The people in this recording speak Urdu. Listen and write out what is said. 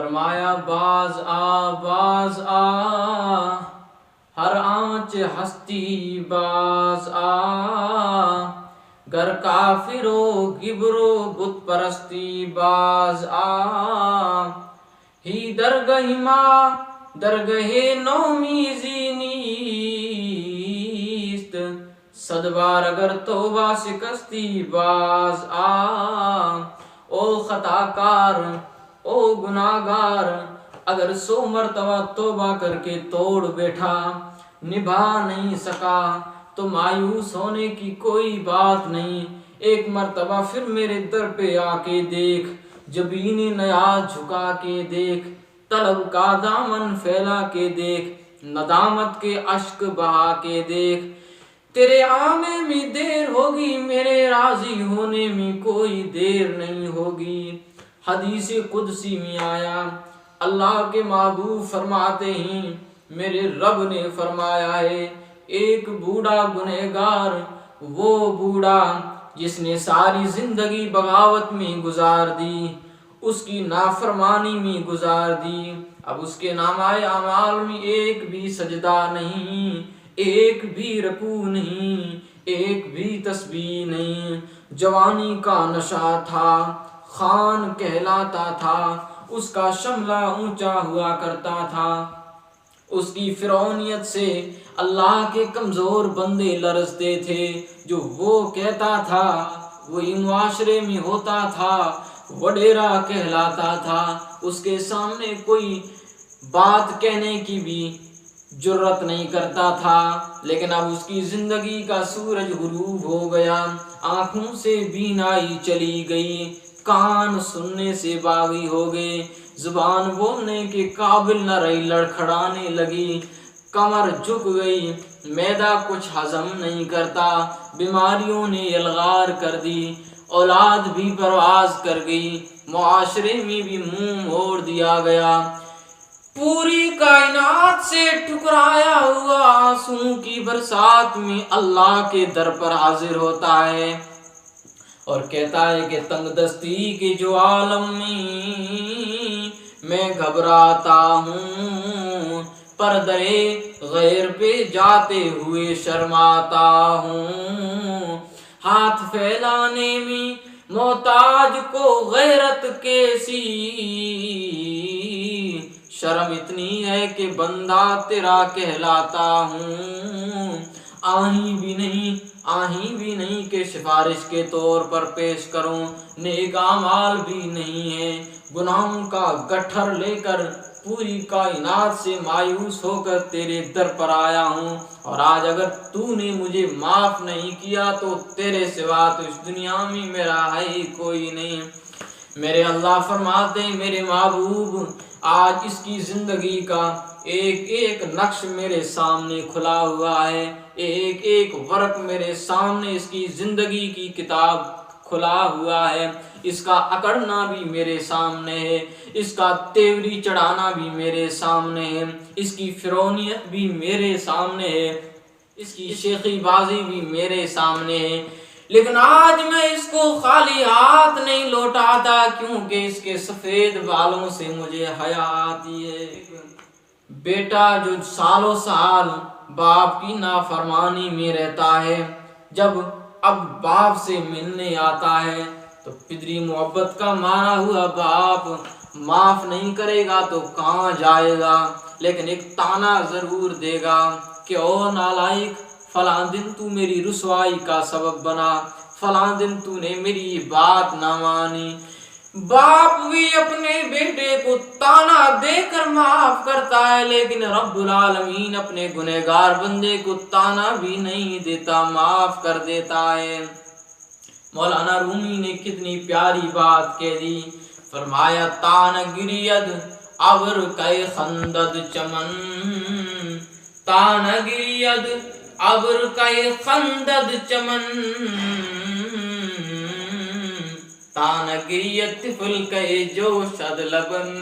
فرمایا باز آ ہر آنچ ہستی باز گر کافر و گبر و بت پرستی باز ہی درگہ ما درگہ نومیزی نیست صد بار اگر توبہ شکستی باز او خطا کار او گناہگار اگر 100 مرتبہ توبہ کر کے توڑ بیٹھا نبھا نہیں سکا تو مایوس ہونے کی کوئی بات نہیں، ایک مرتبہ پھر میرے در پہ آ کے دیکھ، جبین نیاز جھکا کے دیکھ، طلب کا دامن پھیلا کے دیکھ، ندامت کے اشک بہا کے دیکھ، تیرے آنے میں دیر ہوگی میرے راضی ہونے میں کوئی دیر نہیں ہوگی۔ حدیث قدسی میں آیا، اللہ کے محبوب فرماتے ہیں میرے رب نے فرمایا ہے، ایک بوڑھا گنہگار، وہ بوڑھا جس نے ساری زندگی بغاوت میں گزار دی، اس کی نافرمانی میں گزار دی، اب اس کے نامہ اعمال میں ایک بھی سجدہ نہیں، ایک بھی رکوع نہیں، ایک بھی تسبیح نہیں، جوانی کا نشہ تھا، خان کہلاتا تھا، اس کا شملہ اونچا ہوا کرتا تھا، اس کی فرعونیت سے اللہ کے کمزور بندے لرزتے تھے، جو وہ کہتا تھا وہی معاشرے میں ہوتا تھا، وڈیرا کہلاتا تھا، اس کے سامنے کوئی بات کہنے کی بھی جرت نہیں کرتا تھا، لیکن اب اس کی زندگی کا سورج غروب ہو گیا، آنکھوں سے بینائی چلی گئی، کان سننے سے باغی ہو گئے، زبان بولنے کے قابل نہ رہی، لڑکھڑانے لگی، کمر جھک گئی، معدہ کچھ ہضم نہیں کرتا، بیماریوں نے یلغار کر دی، اولاد بھی پرواز کر گئی، معاشرے میں بھی منہ موڑ دیا گیا، پوری کائنات سے ٹھکرایا ہوا آنسوں کی برسات میں اللہ کے در پر حاضر ہوتا ہے اور کہتا ہے کہ تنگ دستی کے جو عالم میں گھبراتا ہوں، پردے غیر پہ جاتے ہوئے شرماتا ہوں، ہاتھ پھیلانے میں محتاج کو غیرت کیسی، شرم اتنی ہے کہ بندہ تیرا کہلاتا ہوں، آہیں بھی نہیں کہ سفارش کے طور پر پیش کروں، نیک اعمال بھی نہیں ہے، گناہوں کا گٹھر لے کر پوری کائنات سے مایوس ہو کر تیرے در پر آیا ہوں، اور آج اگر تو نے مجھے معاف نہیں کیا تو تیرے سوا تو اس دنیا میں میرا ہے ہی کوئی نہیں۔ میرے اللہ فرماتے ہیں میرے محبوب آج اس کی زندگی کا ایک ایک نقش میرے سامنے کھلا ہوا ہے، ایک ایک ورق میرے سامنے اس کی زندگی کی کتاب کھلا ہوا ہے، اس کا اکڑنا بھی میرے سامنے ہے، اس کا تیوری چڑھانا بھی میرے سامنے ہے، اس کی فرعونیت بھی میرے سامنے ہے، اس کی شیخی بازی بھی میرے سامنے ہے، لیکن آج میں اس کو خالی ہاتھ نہیں لوٹاتا، کیونکہ اس کے سفید بالوں سے مجھے حیا آتی ہے۔ بیٹا جو سالوں سال باپ کی نافرمانی میں رہتا ہے، جب اب باپ سے ملنے آتا ہے تو پدری محبت کا مارا ہوا باپ معاف نہیں کرے گا تو کہاں جائے گا، لیکن ایک تانا ضرور دے گا کہ او نالائق، فلاں دن تو میری رسوائی کا سبب بنا، فلاں دن تو نے میری بات نہ مانی۔ باپ بھی اپنے بیٹے کو تانا دے کر معاف کرتا ہے، لیکن رب العالمین اپنے گنہگار بندے کو تانا بھی نہیں دیتا، معاف کر دیتا ہے۔ مولانا رومی نے کتنی پیاری بات کہہ دی، فرمایا تان گرید ابر کئے خندد چمن، تان گرید ابر کئے خندد چمن، تان گریت طفل کئے جوشد لبن۔